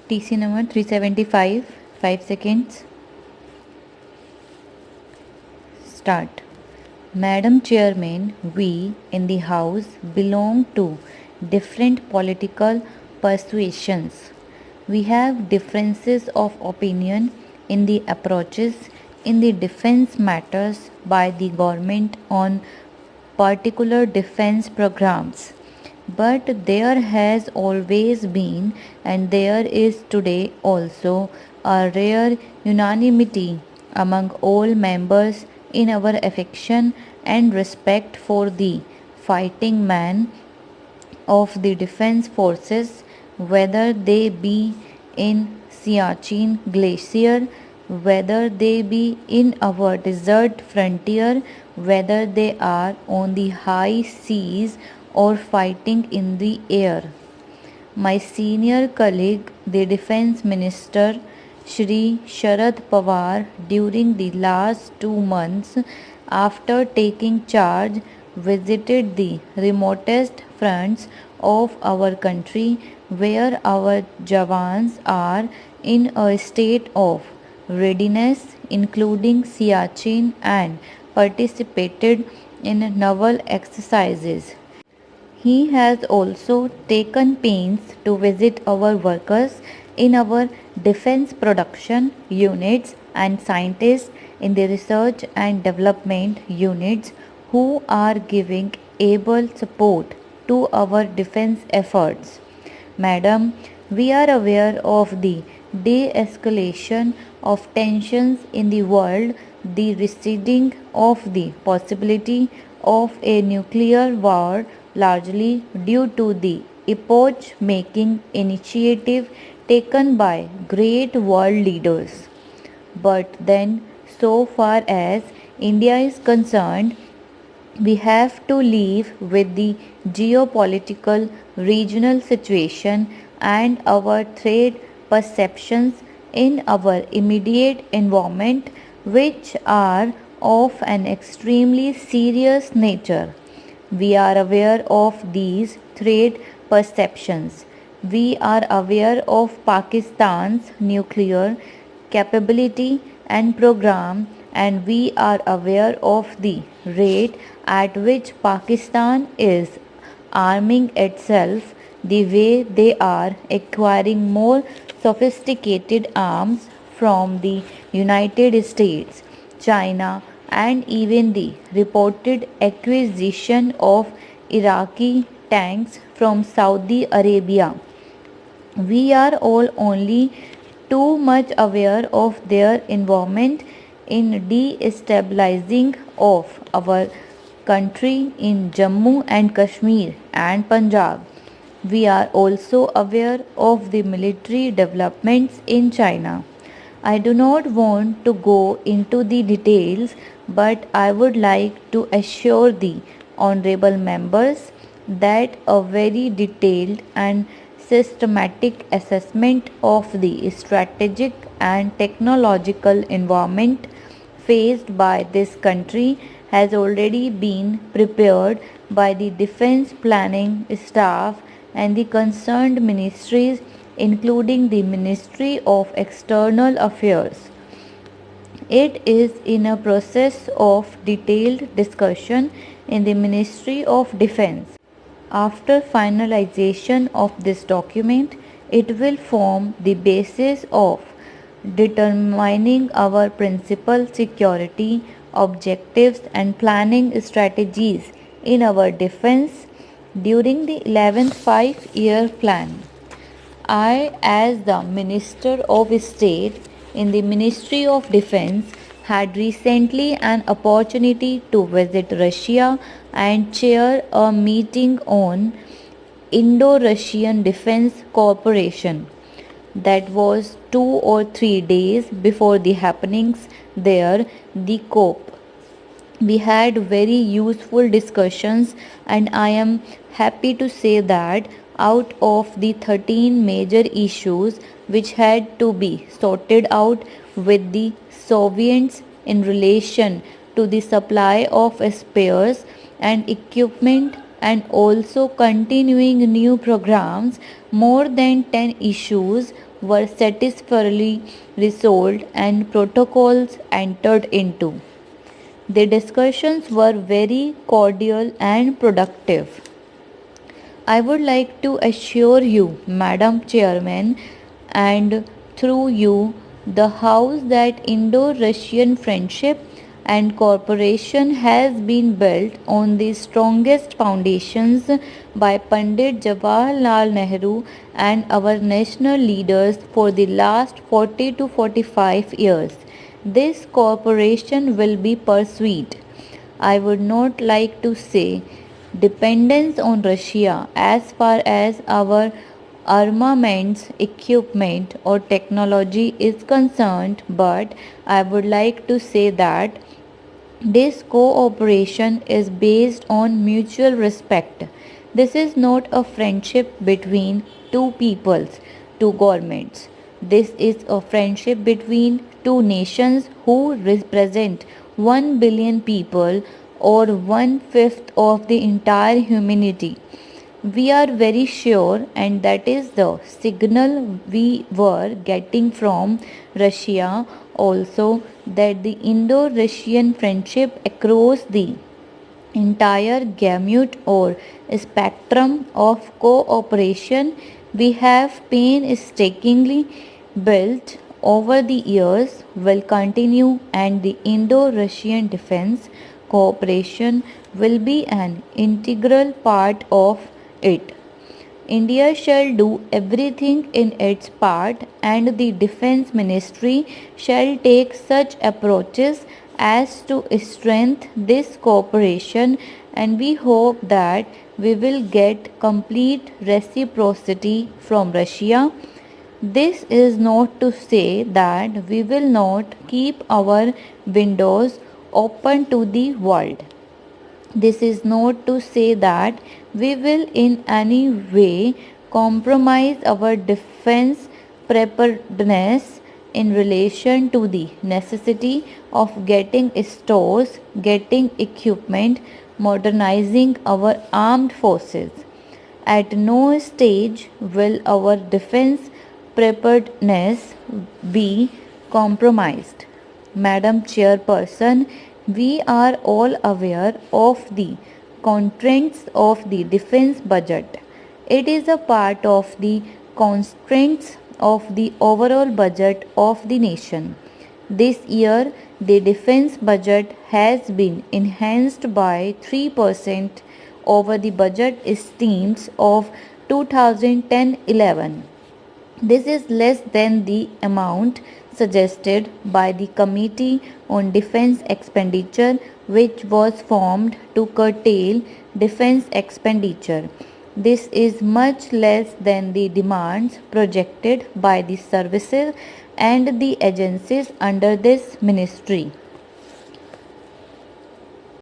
TC number 375, 5 seconds. Start. Madam Chairman, we in the House belong to different political persuasions. We have differences of opinion in the approaches in the defense matters by the government on particular defense programs. But there has always been, and there is today also, a rare unanimity among all members in our affection and respect for the fighting man of the defense forces, whether they be in Siachen Glacier, whether they be in our desert frontier, whether they are on the high seas or fighting in the air. My senior colleague, the Defense Minister, Shri Sharad Pawar, during the last 2 months after taking charge, visited the remotest fronts of our country where our Jawans are in a state of readiness, including Siachen, and participated in naval exercises. He has also taken pains to visit our workers in our defense production units and scientists in the research and development units who are giving able support to our defense efforts. Madam, we are aware of the de-escalation of tensions in the world, the receding of the possibility of a nuclear war, largely due to the epoch-making initiative taken by great world leaders. But then, so far as India is concerned, we have to live with the geopolitical regional situation and our threat perceptions in our immediate environment, which are of an extremely serious nature. We are aware of these threat perceptions. We are aware of Pakistan's nuclear capability and program, and we are aware of the rate at which Pakistan is arming itself, the way they are acquiring more sophisticated arms from the United States, China, and even the reported acquisition of Iraqi tanks from Saudi Arabia. We are all only too much aware of their involvement in destabilizing of our country in Jammu and Kashmir and Punjab. We are also aware of the military developments in China. I do not want to go into the details, but I would like to assure the honorable members that a very detailed and systematic assessment of the strategic and technological environment faced by this country has already been prepared by the defense planning staff and the concerned ministries, including the Ministry of External Affairs. It is in a process of detailed discussion in the Ministry of Defense. After finalization of this document, it will form the basis of determining our principal security objectives and planning strategies in our defense during the 11th 5-year plan. I, as the Minister of State in the Ministry of Defense, had recently an opportunity to visit Russia and chair a meeting on Indo-Russian Defense Cooperation. That was 2 or 3 days before the happenings there, the COP. We had very useful discussions, and I am happy to say that out of the 13 major issues which had to be sorted out with the Soviets in relation to the supply of spares and equipment and also continuing new programs, more than 10 issues were satisfactorily resolved and protocols entered into. The discussions were very cordial and productive. I would like to assure you, Madam Chairman, and through you, the House, that Indo Russian friendship and cooperation has been built on the strongest foundations by Pandit Jawaharlal Nehru and our national leaders for the last 40 to 45 years. This cooperation will be pursued. I would not like to say dependence on Russia as far as our armaments, equipment, or technology is concerned, but I would like to say that this cooperation is based on mutual respect. This is not a friendship between two peoples, two governments. This is a friendship between two nations who represent 1 billion people, or 1/5 of the entire humanity. We are very sure, and that is the signal we were getting from Russia also, that the Indo Russian friendship across the entire gamut or spectrum of cooperation we have painstakingly built over the years will continue, and the Indo Russian defense cooperation will be an integral part of it. India shall do everything in its part, and the Defence Ministry shall take such approaches as to strengthen this cooperation, and we hope that we will get complete reciprocity from Russia. This is not to say that we will not keep our windows open to the world. This is not to say that we will in any way compromise our defense preparedness in relation to the necessity of getting stores, getting equipment, modernizing our armed forces. At no stage will our defense preparedness be compromised. Madam Chairperson, we are all aware of the constraints of the defense budget. It is a part of the constraints of the overall budget of the nation. This year, the defense budget has been enhanced by 3% over the budget estimates of 2010-11. This is less than the amount suggested by the Committee on Defence Expenditure, which was formed to curtail defence expenditure. This is much less than the demands projected by the services and the agencies under this ministry.